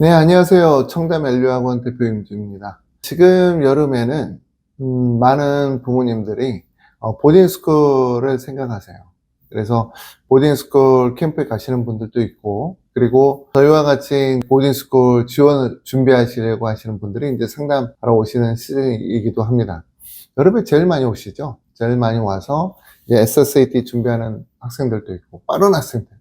네, 안녕하세요. 청담 연료학원 대표 임주입니다. 지금 여름에는 많은 부모님들이 보딩스쿨을 생각하세요. 그래서 보딩스쿨 캠프에 가시는 분들도 있고, 그리고 저희와 같이 보딩스쿨 지원을 준비하시려고 하시는 분들이 이제 상담하러 오시는 시즌이기도 합니다. 여름에 제일 많이 오시죠. 제일 많이 와서 이제 SSAT 준비하는 학생들도 있고, 빠른 학생들,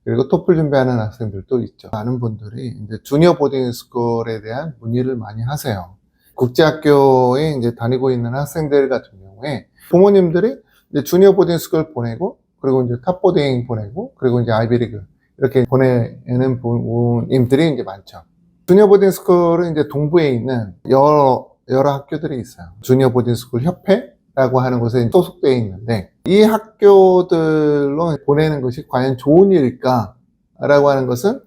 그리고 토플 준비하는 학생들도 있죠. 많은 분들이 이제 주니어 보딩 스쿨에 대한 문의를 많이 하세요. 국제학교에 이제 다니고 있는 학생들 같은 경우에 부모님들이 이제 주니어 보딩 스쿨 보내고, 그리고 이제 탑 보딩 보내고, 그리고 이제 아이비리그 이렇게 보내는 부모님들이 이제 많죠. 주니어 보딩 스쿨은 이제 동부에 있는 여러 학교들이 있어요. 주니어 보딩 스쿨 협회 라고 하는 곳에 소속되어 있는데, 이 학교들로 보내는 것이 과연 좋은 일일까? 라고 하는 것은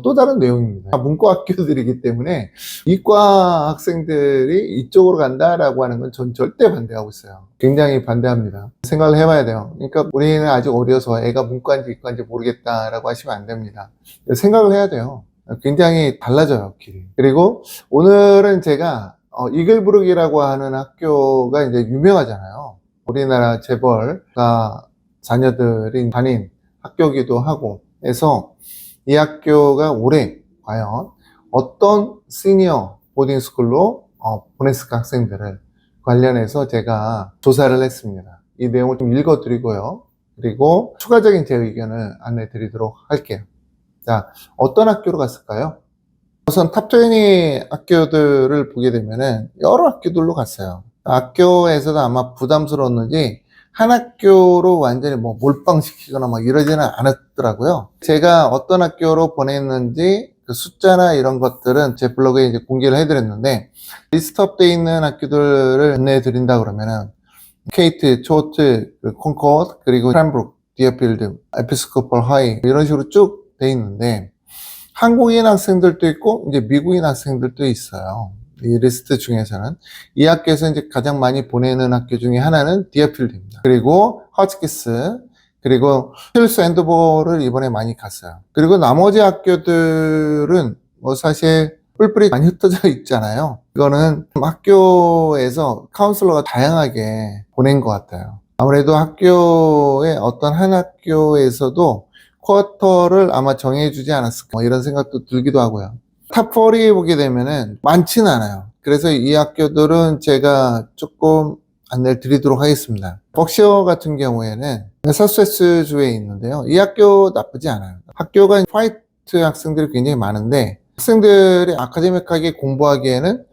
또 다른 내용입니다. 문과 학교들이기 때문에 이과 학생들이 이쪽으로 간다라고 하는 건 전 절대 반대하고 있어요. 굉장히 반대합니다. 생각을 해봐야 돼요. 그러니까 우리는 아직 어려서 애가 문과인지 이과인지 모르겠다라고 하시면 안 됩니다. 생각을 해야 돼요. 굉장히 달라져요, 길이. 그리고 오늘은 제가 이글브룩이라고 하는 학교가 이제 유명하잖아요. 우리나라 재벌가 자녀들이 다닌 학교기도 하고 해서 이 학교가 올해 과연 어떤 시니어 보딩스쿨로 보냈을까 학생들을 관련해서 제가 조사를 했습니다. 이 내용을 좀 읽어드리고요. 그리고 추가적인 제 의견을 안내 드리도록 할게요. 자, 어떤 학교로 갔을까요? 우선 탑20 학교들을 보게 되면은 여러 학교들로 갔어요. 학교에서도 아마 부담스러웠는지 한 학교로 완전히 뭐 몰빵시키거나 막 이러지는 않았더라고요. 제가 어떤 학교로 보냈는지 그 숫자나 이런 것들은 제 블로그에 이제 공개를 해드렸는데, 리스트업되어 있는 학교들을 안내해 드린다 그러면은 케이트, 초트, 콘코드, 그리고 크랜브룩, 디어필드, 에피스코펄 하이 이런 식으로 쭉 돼 있는데, 한국인 학생들도 있고 이제 미국인 학생들도 있어요. 이 리스트 중에서는 이 학교에서 이제 가장 많이 보내는 학교 중에 하나는 디어필드입니다. 그리고 허치키스, 그리고 힐스 앤드버를 이번에 많이 갔어요. 그리고 나머지 학교들은 뭐 사실 뿔뿔이 많이 흩어져 있잖아요. 이거는 학교에서 카운슬러가 다양하게 보낸 것 같아요. 아무래도 학교의 어떤 한 학교에서도 쿼터를 아마 정해주지 않았을까, 뭐 이런 생각도 들기도 하고요. 탑40에 보게 되면은 많지는 않아요. 그래서 이 학교들은 제가 조금 안내를 드리도록 하겠습니다. 벅시어 같은 경우에는 사스웨스 주에 있는데요. 이 학교 나쁘지 않아요. 학교가 화이트 학생들이 굉장히 많은데, 학생들이 아카데믹하게 공부하기에는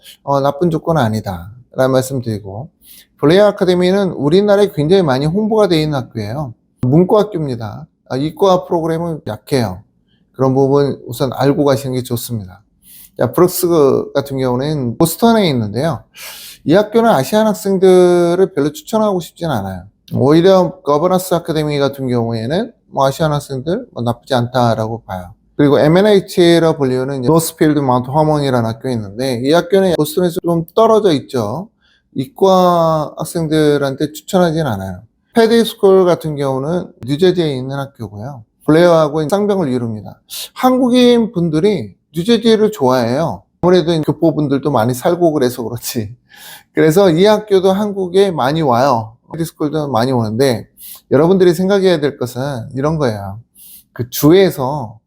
나쁜 조건은 아니다 라는 말씀 드리고, 블레어 아카데미는 우리나라에 굉장히 많이 홍보가 되어 있는 학교예요. 문과 학교입니다. 이과 프로그램은 약해요. 그런 부분 우선 알고 가시는 게 좋습니다. 자, 브룩스 같은 경우는 보스턴에 있는데요. 이 학교는 아시안 학생들을 별로 추천하고 싶진 않아요. 오히려 거버넌스 아카데미 같은 경우에는 뭐 아시안 학생들 나쁘지 않다라고 봐요. 그리고 MNH로 불리우는 노스필드 마운트 하몬이라는 학교가 있는데, 이 학교는 보스턴에서 좀 떨어져 있죠. 이과 학생들한테 추천하진 않아요. 패디스쿨 같은 경우는 뉴저지에 있는 학교고요. 블레어하고 쌍벽을 이룹니다. 한국인 분들이 뉴저지를 좋아해요. 아무래도 교포분들도 많이 살고 그래서 그렇지. 그래서 이 학교도 한국에 많이 와요. 패디스쿨도 많이 오는데, 여러분들이 생각해야 될 것은 이런 거예요. 그 주에서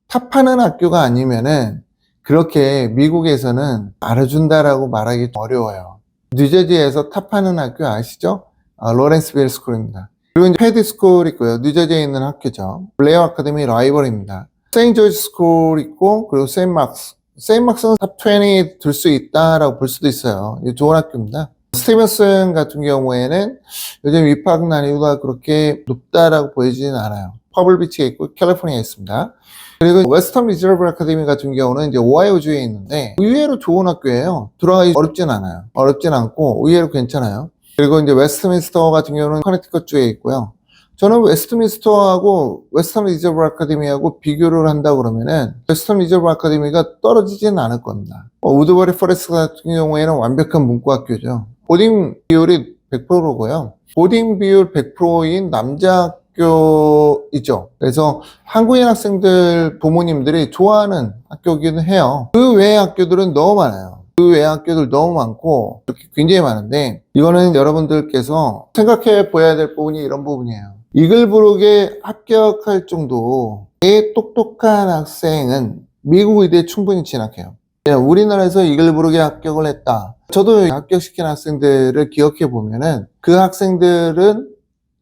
탑하는 학교가 아니면은 그렇게 미국에서는 알아준다라고 말하기 어려워요. 뉴저지에서 탑하는 학교 아시죠? 로렌스빌 스쿨입니다. 그리고 이제 패디 스쿨 있고요. 뉴저지에 있는 학교죠. 블레어 아카데미 라이벌입니다. 세인트 조지 스쿨 있고, 그리고 세인트 막스는 탑 20에 들 수 있다라고 볼 수도 있어요. 좋은 학교입니다. 스티븐슨 같은 경우에는 요즘 입학 난이도가 그렇게 높다라고 보이지는 않아요. 퍼블비치에 있고 캘리포니아에 있습니다. 그리고 웨스턴 리저브 아카데미 같은 경우는 이제 오하이오주에 있는데, 의외로 좋은 학교예요. 들어가기 어렵진 않아요. 어렵진 않고 의외로 괜찮아요. 그리고 이제 웨스트민스터 같은 경우는 커네티컷주에 있고요. 저는 웨스트민스터하고 웨스턴 리저브 아카데미하고 비교를 한다 그러면은 웨스턴 리저브 아카데미가 떨어지지는 않을 겁니다. 우드버리 포레스트 같은 경우에는 완벽한 문과학교죠. 보딩 비율이 100%고요. 보딩 비율 100%인 남자 학교이죠. 그래서 한국인 학생들 부모님들이 좋아하는 학교이기도 해요. 그 외의 학교들은 너무 많아요. 그 외의 학교들 너무 많고 굉장히 많은데, 이거는 여러분들께서 생각해 보아야 될 부분이 이런 부분이에요. 이글브룩에 합격할 정도의 똑똑한 학생은 미국 의대에 충분히 진학해요. 우리나라에서 이글브룩에 합격을 했다. 저도 합격시킨 학생들을 기억해 보면은 그 학생들은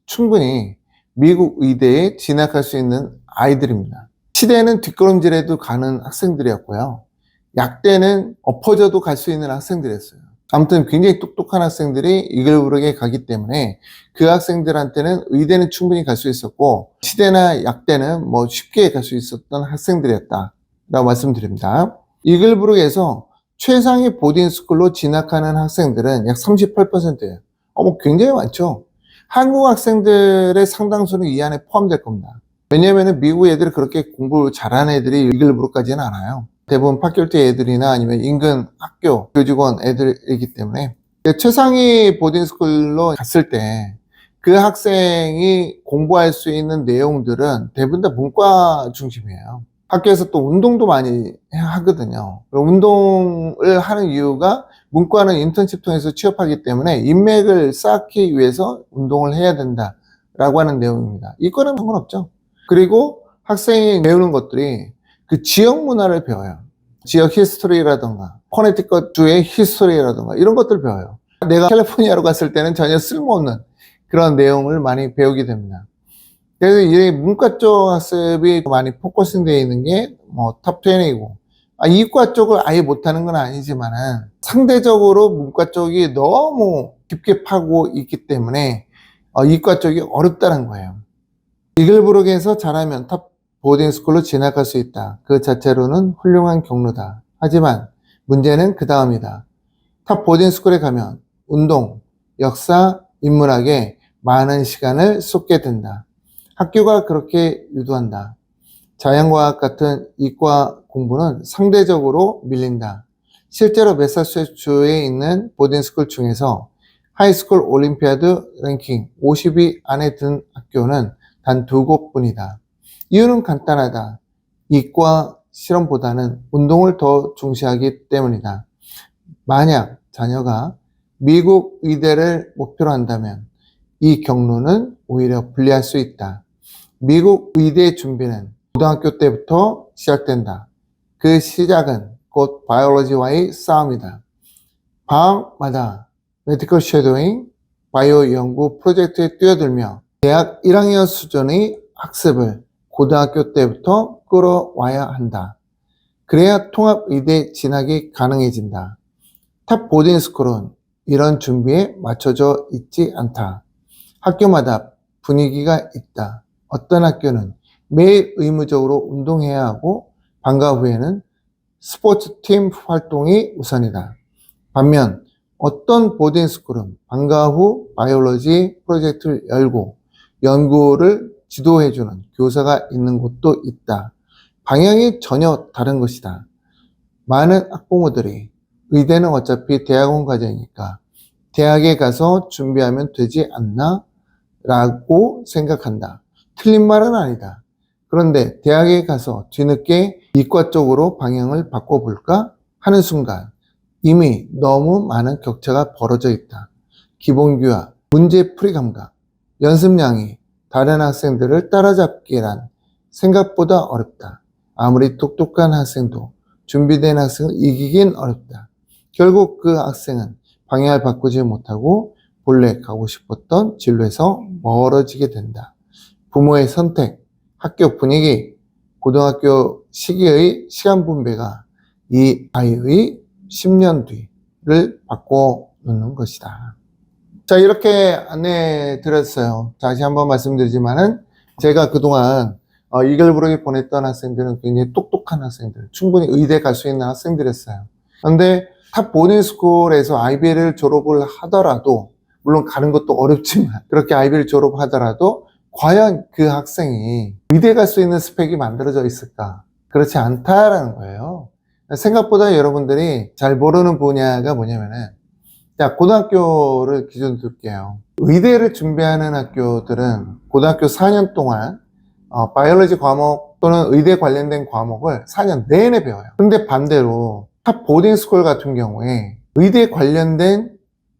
충분히 미국 의대에 진학할 수 있는 아이들입니다. 치대는 뒷걸음질해도 가는 학생들이었고요. 약대는 엎어져도 갈 수 있는 학생들이었어요. 아무튼 굉장히 똑똑한 학생들이 이글브룩에 가기 때문에 그 학생들한테는 의대는 충분히 갈 수 있었고, 치대나 약대는 뭐 쉽게 갈 수 있었던 학생들이었다 라고 말씀드립니다. 이글브룩에서 최상위 보딩스쿨로 진학하는 학생들은 약 38%예요. 굉장히 많죠. 한국 학생들의 상당수는 이 안에 포함될 겁니다. 왜냐하면 미국 애들이 그렇게 공부 잘하는 애들이 이글브룩까지는 않아요. 대부분 파culty 애들이나 아니면 인근 학교 교직원 애들이기 때문에, 최상위 보딩스쿨로 갔을 때 그 학생이 공부할 수 있는 내용들은 대부분 다 문과 중심이에요. 학교에서 또 운동도 많이 하거든요. 운동을 하는 이유가 문과는 인턴십 통해서 취업하기 때문에 인맥을 쌓기 위해서 운동을 해야 된다라고 하는 내용입니다. 이거는 상관없죠. 그리고 학생이 배우는 것들이 그 지역 문화를 배워요. 지역 히스토리라던가 커네티컷 주의 히스토리라던가 이런 것들 배워요. 내가 캘리포니아로 갔을 때는 전혀 쓸모없는 그런 내용을 많이 배우게 됩니다. 그래서 이 문과 쪽 학습이 많이 포커싱 되어 있는 게 탑 10이고, 이과 쪽을 아예 못하는 건 아니지만은 상대적으로 문과 쪽이 너무 깊게 파고 있기 때문에 이과 쪽이 어렵다는 거예요. 이글브룩에서 잘하면 탑 보딩스쿨로 진학할 수 있다. 그 자체로는 훌륭한 경로다. 하지만 문제는 그 다음이다. 탑 보딩스쿨에 가면 운동, 역사, 인문학에 많은 시간을 쏟게 된다. 학교가 그렇게 유도한다. 자연과학 같은 이과 공부는 상대적으로 밀린다. 실제로 매사추세츠에 있는 보딩스쿨 중에서 하이스쿨 올림피아드 랭킹 50위 안에 든 학교는 단 2곳뿐이다. 이유는 간단하다. 이과 실험보다는 운동을 더 중시하기 때문이다. 만약 자녀가 미국 의대를 목표로 한다면 이 경로는 오히려 불리할 수 있다. 미국 의대 준비는 고등학교 때부터 시작된다. 그 시작은 곧 바이올로지와의 싸움이다. 방학마다 메디컬 쉐도잉, 바이오 연구 프로젝트에 뛰어들며 대학 1학년 수준의 학습을 고등학교 때부터 끌어와야 한다. 그래야 통합의대 진학이 가능해진다. 탑 보딩스쿨은 이런 준비에 맞춰져 있지 않다. 학교마다 분위기가 있다. 어떤 학교는 매일 의무적으로 운동해야 하고 방과 후에는 스포츠팀 활동이 우선이다. 반면 어떤 보딩스쿨은 방과 후 바이올로지 프로젝트를 열고 연구를 지도해주는 교사가 있는 곳도 있다. 방향이 전혀 다른 것이다. 많은 학부모들이 의대는 어차피 대학원 과정이니까 대학에 가서 준비하면 되지 않나? 라고 생각한다. 틀린 말은 아니다. 그런데 대학에 가서 뒤늦게 이과 쪽으로 방향을 바꿔볼까 하는 순간 이미 너무 많은 격차가 벌어져 있다. 기본교양, 문제풀이 감각, 연습량이 다른 학생들을 따라잡기란 생각보다 어렵다. 아무리 똑똑한 학생도 준비된 학생을 이기긴 어렵다. 결국 그 학생은 방향을 바꾸지 못하고 본래 가고 싶었던 진로에서 멀어지게 된다. 부모의 선택, 학교 분위기, 고등학교 시기의 시간 분배가 이 아이의 10년 뒤를 바꿔놓는 것이다. 자, 이렇게 안내해 드렸어요. 다시 한번 말씀드리지만은 제가 그동안 이글브룩에 보냈던 학생들은 굉장히 똑똑한 학생들, 충분히 의대 갈 수 있는 학생들이었어요. 그런데 탑 보딩스쿨에서 아이비를 졸업을 하더라도, 물론 가는 것도 어렵지만 그렇게 아이비를 졸업하더라도 과연 그 학생이 의대 갈 수 있는 스펙이 만들어져 있을까? 그렇지 않다라는 거예요. 생각보다 여러분들이 잘 모르는 분야가 뭐냐면은, 자, 고등학교를 기준으로 둘게요. 의대를 준비하는 학교들은 고등학교 4년 동안 바이올로지 과목 또는 의대 관련된 과목을 4년 내내 배워요. 근데 반대로 탑 보딩스쿨 같은 경우에 의대 관련된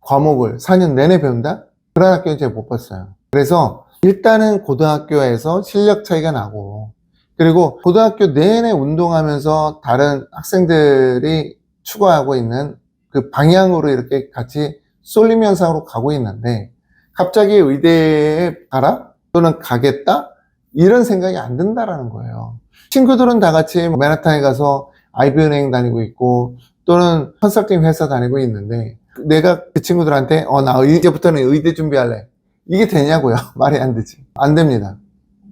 과목을 4년 내내 배운다? 그런 학교는 제가 못 봤어요. 그래서 일단은 고등학교에서 실력 차이가 나고, 그리고 고등학교 내내 운동하면서 다른 학생들이 추구하고 있는 그 방향으로 이렇게 같이 쏠림 현상으로 가고 있는데, 갑자기 의대에 가라? 또는 가겠다? 이런 생각이 안 든다라는 거예요. 친구들은 다 같이 맨하탄에 가서 IB은행 다니고 있고, 또는 컨설팅 회사 다니고 있는데, 내가 그 친구들한테 나 이제부터는 의대 준비할래, 이게 되냐고요? 말이 안 되지. 안 됩니다.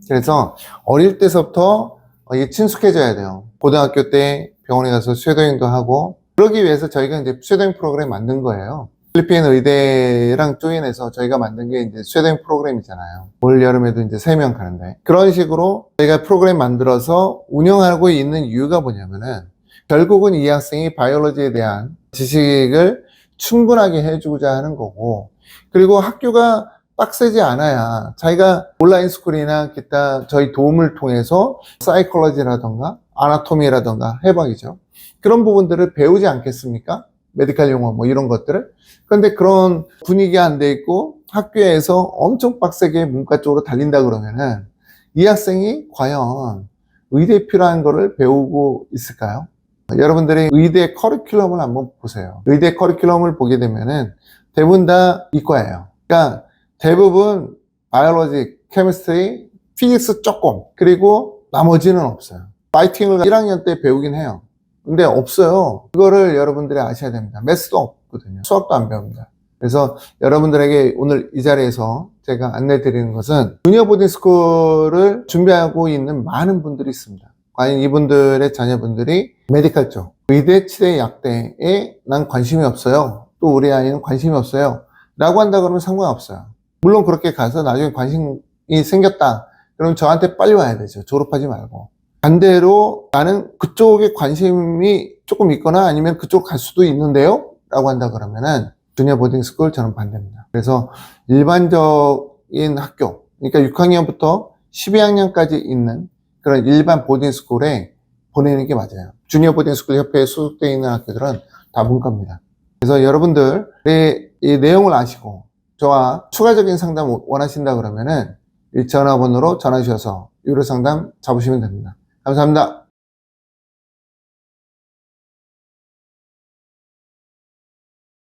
그래서 어릴 때서부터 이게 친숙해져야 돼요. 고등학교 때 병원에 가서 쉐도잉도 하고, 그러기 위해서 저희가 이제 쉐도잉 프로그램 만든 거예요. 필리핀 의대랑 조인해서 저희가 만든 게 이제 쉐도잉 프로그램이잖아요. 올 여름에도 이제 3명 가는데, 그런 식으로 저희가 프로그램 만들어서 운영하고 있는 이유가 뭐냐면은, 결국은 이 학생이 바이올로지에 대한 지식을 충분하게 해주고자 하는 거고, 그리고 학교가 빡세지 않아야 자기가 온라인 스쿨이나 기타 저희 도움을 통해서 사이콜로지라던가 아나토미라던가 해방이죠. 그런 부분들을 배우지 않겠습니까? 메디칼 용어 뭐 이런 것들을. 그런데 그런 분위기가 안 돼 있고 학교에서 엄청 빡세게 문과 쪽으로 달린다 그러면은 이 학생이 과연 의대에 필요한 거를 배우고 있을까요? 여러분들이 의대 커리큘럼을 한번 보세요. 의대 커리큘럼을 보게 되면은 대부분 다 이과예요. 그러니까 대부분 바이올로지, 케미스트리, 피직스 조금, 그리고 나머지는 없어요. 파이팅을 1학년 때 배우긴 해요. 근데 없어요. 그거를 여러분들이 아셔야 됩니다. 매스도 없거든요. 수학도 안 배웁니다. 그래서 여러분들에게 오늘 이 자리에서 제가 안내 드리는 것은 주니어 보딩스쿨을 준비하고 있는 많은 분들이 있습니다. 과연 이분들의 자녀분들이 메디칼 쪽, 의대, 치대, 약대에 난 관심이 없어요. 또 우리 아이는 관심이 없어요. 라고 한다 그러면 상관없어요. 물론 그렇게 가서 나중에 관심이 생겼다 그럼 저한테 빨리 와야 되죠. 졸업하지 말고. 반대로 나는 그쪽에 관심이 조금 있거나 아니면 그쪽 갈 수도 있는데요 라고 한다 그러면은 주니어 보딩스쿨 저는 반대입니다. 그래서 일반적인 학교, 그러니까 6학년부터 12학년까지 있는 그런 일반 보딩스쿨에 보내는 게 맞아요. 주니어 보딩스쿨 협회에 소속되어 있는 학교들은 다 문과입니다. 그래서 여러분들의 이 내용을 아시고 저와 추가적인 상담 원하신다 그러면은 이 전화번호로 전화 주셔서 유료 상담 잡으시면 됩니다. 감사합니다.